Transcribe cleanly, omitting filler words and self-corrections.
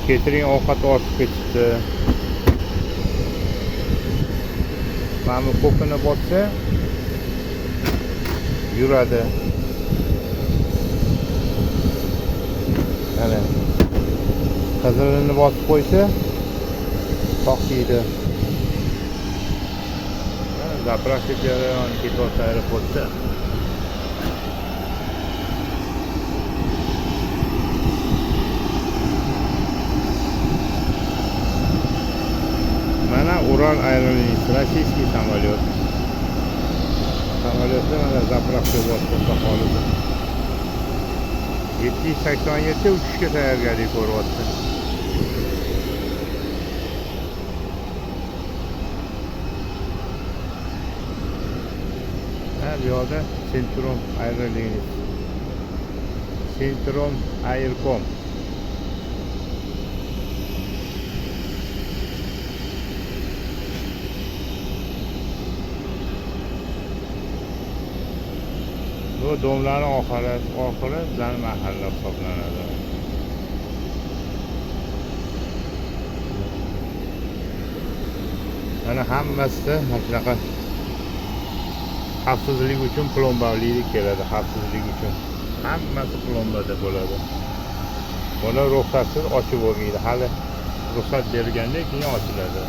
Ketring ovqat ortib ketibdi. Mana bu ko'pini botsa yuradi. Mana qizilini bosib qo'ysa to'xtaydi. Zapravka jarayoni ketyapti aeroportda. Mana Ural Aerolines, rossiyskiy samolyot. Samolyotda mana zapravka bosib qoldi. 787 uchishga tayyorgarlik ko'ryapti. Bu yoqda Centrum Aerolines, Centrum Aircom. Bu domlarning oxiri bizlarning mahalla hisoblanadi. Mana hammasida mana shunaqa xavfsizlik uchun plombalik keladi, xavfsizlik uchun. Hammasi plombada bo'ladi. Buni ruxsatsiz ochib bo'lmaydi. Hali ruxsat bergandan keyin ochiladi.